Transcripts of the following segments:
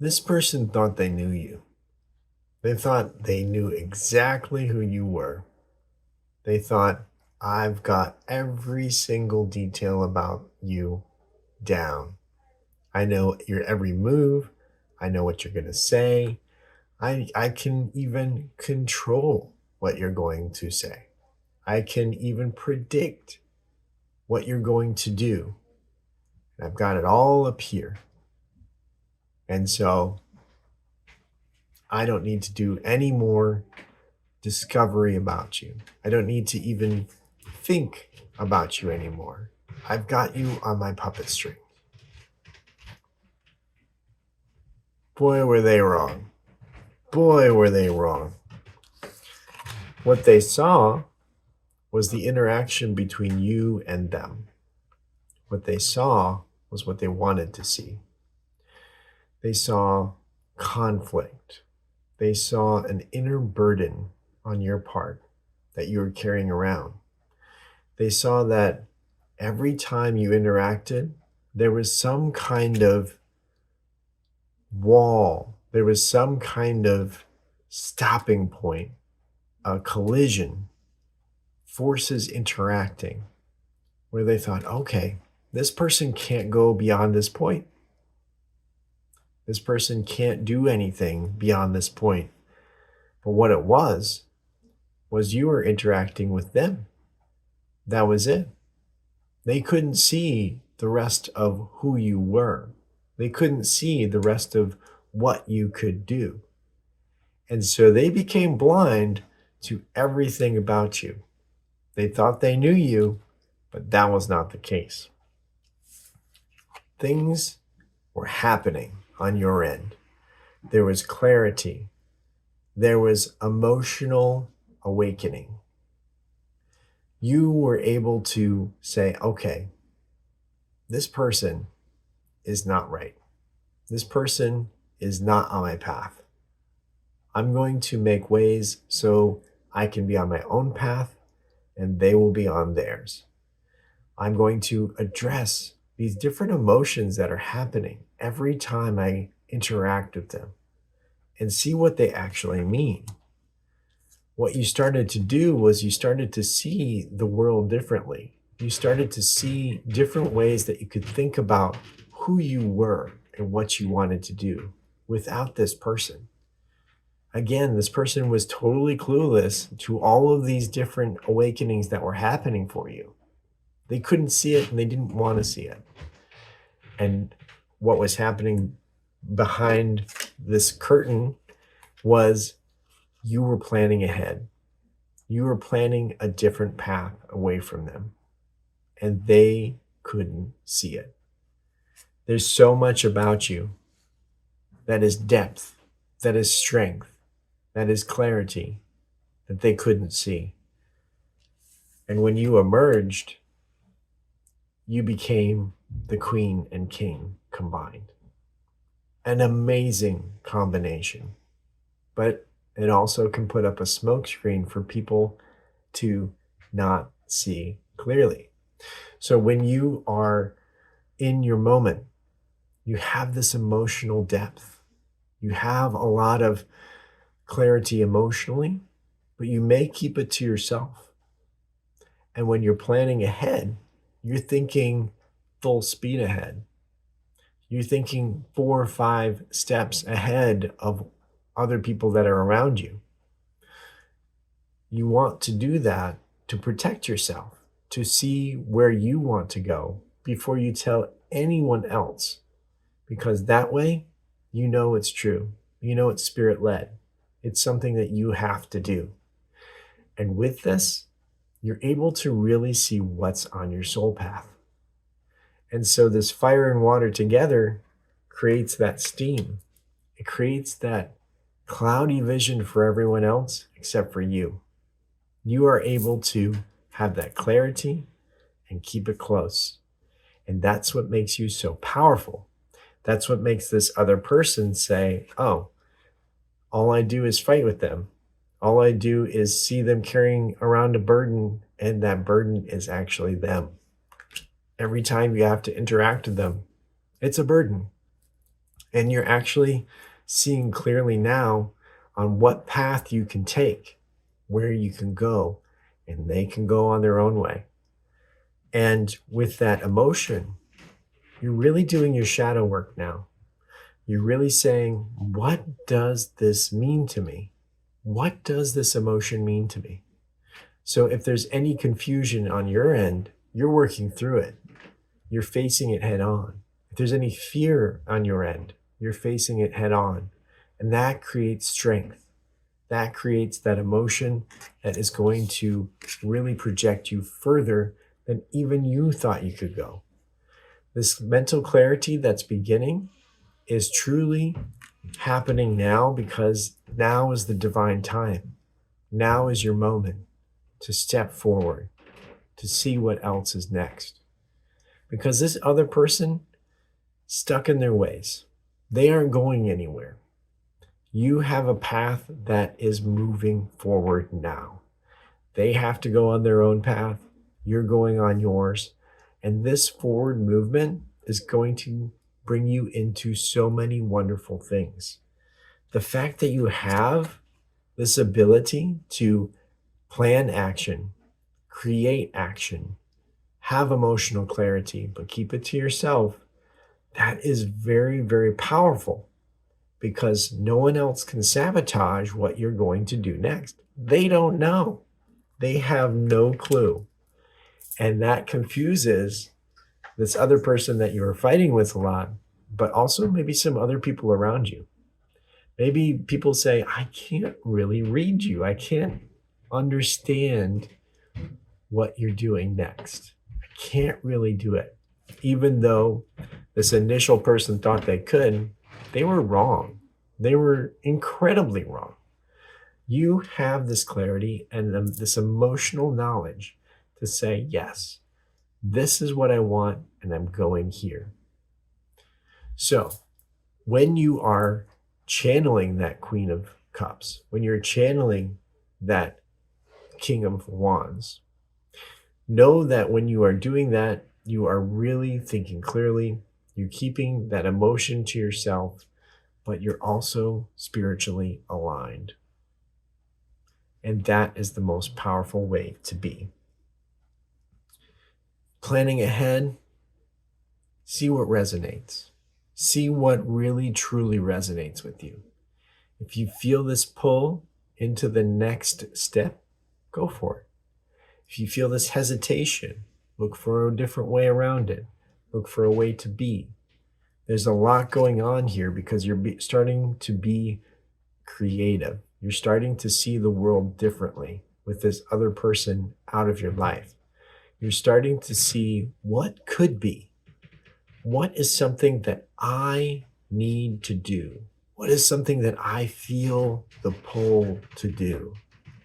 This person thought they knew you. They thought they knew exactly who you were. They thought, I've got every single detail about you down. I know your every move. I know what you're going to say. I can even control what you're going to say. I can even predict what you're going to do. I've got it all up here. And so I don't need to do any more discovery about you. I don't need to even think about you anymore. I've got you on my puppet string. Boy, were they wrong. Boy, were they wrong. What they saw was the interaction between you and them. What they saw was what they wanted to see. They saw conflict. They saw an inner burden on your part that you were carrying around. They saw that every time you interacted, there was some kind of wall, there was some kind of stopping point, a collision, forces interacting, where they thought, okay, this person can't go beyond this point. This person can't do anything beyond this point. But what it was you were interacting with them. That was it. They couldn't see the rest of who you were. They couldn't see the rest of what you could do. And so they became blind to everything about you. They thought they knew you, but that was not the case. Things were happening on your end. There was clarity. There was emotional awakening. You were able to say, okay, this person is not right. This person is not on my path. I'm going to make ways so I can be on my own path and they will be on theirs. I'm going to address these different emotions that are happening every time I interact with them and see what they actually mean. What you started to do was you started to see the world differently. You started to see different ways that you could think about who you were and what you wanted to do without this person. Again, this person was totally clueless to all of these different awakenings that were happening for you. They couldn't see it and they didn't want to see it. And what was happening behind this curtain was you were planning ahead. You were planning a different path away from them, and they couldn't see it. There's so much about you that is depth, that is strength, that is clarity that they couldn't see. And when you emerged, you became the queen and king combined. An amazing combination. But it also can put up a smokescreen for people to not see clearly. So when you are in your moment, you have this emotional depth. You have a lot of clarity emotionally, but you may keep it to yourself. And when you're planning ahead, you're thinking full speed ahead. You're thinking 4 or 5 steps ahead of other people that are around you. You want to do that to protect yourself, to see where you want to go before you tell anyone else, because that way you know it's true. You know it's spirit led. It's something that you have to do. And with this, you're able to really see what's on your soul path. And so this fire and water together creates that steam. It creates that cloudy vision for everyone else except for you. You are able to have that clarity and keep it close. And that's what makes you so powerful. That's what makes this other person say, oh, all I do is fight with them. All I do is see them carrying around a burden, and that burden is actually them. Every time you have to interact with them, it's a burden. And you're actually seeing clearly now on what path you can take, where you can go, and they can go on their own way. And with that emotion, you're really doing your shadow work now. You're really saying, what does this mean to me? What does this emotion mean to me? So if there's any confusion on your end, you're working through it. You're facing it head on. If there's any fear on your end, you're facing it head on. And that creates strength. That creates that emotion that is going to really project you further than even you thought you could go. This mental clarity that's beginning is truly happening now, because now is the divine time. Now is your moment to step forward, to see what else is next. Because this other person, stuck in their ways, they aren't going anywhere. You have a path that is moving forward now. They have to go on their own path. You're going on yours. And this forward movement is going to bring you into so many wonderful things. The fact that you have this ability to plan action, create action, have emotional clarity, but keep it to yourself, that is very, very powerful, because no one else can sabotage what you're going to do next. They don't know. They have no clue. And that confuses this other person that you're fighting with a lot, but also maybe some other people around you. Maybe people say, I can't really read you. I can't understand what you're doing next. I can't really do it. Even though this initial person thought they could, they were wrong. They were incredibly wrong. You have this clarity and this emotional knowledge to say, yes, this is what I want, and I'm going here. So when you are channeling that Queen of Cups, when you're channeling that King of Wands, know that when you are doing that, you are really thinking clearly. You're keeping that emotion to yourself, but you're also spiritually aligned. And that is the most powerful way to be. Planning ahead, see what resonates. See what really truly resonates with you. If you feel this pull into the next step, go for it. If you feel this hesitation, look for a different way around it. Look for a way to be. There's a lot going on here, because you're starting to be creative. You're starting to see the world differently with this other person out of your life. You're starting to see what could be. What is something that I need to do? What is something that I feel the pull to do?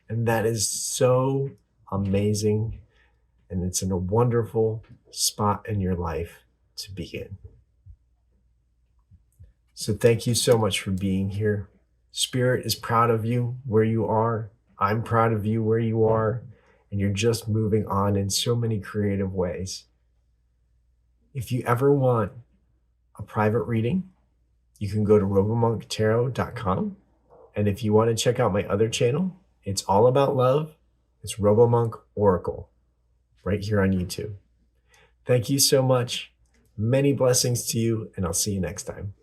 And that is so amazing. And it's in a wonderful spot in your life to begin. So thank you so much for being here. Spirit is proud of you where you are. I'm proud of you where you are. And you're just moving on in so many creative ways. If you ever want a private reading, you can go to robomonktarot.com. And if you want to check out my other channel, it's all about love. It's RoboMonk Oracle right here on YouTube. Thank you so much. Many blessings to you, and I'll see you next time.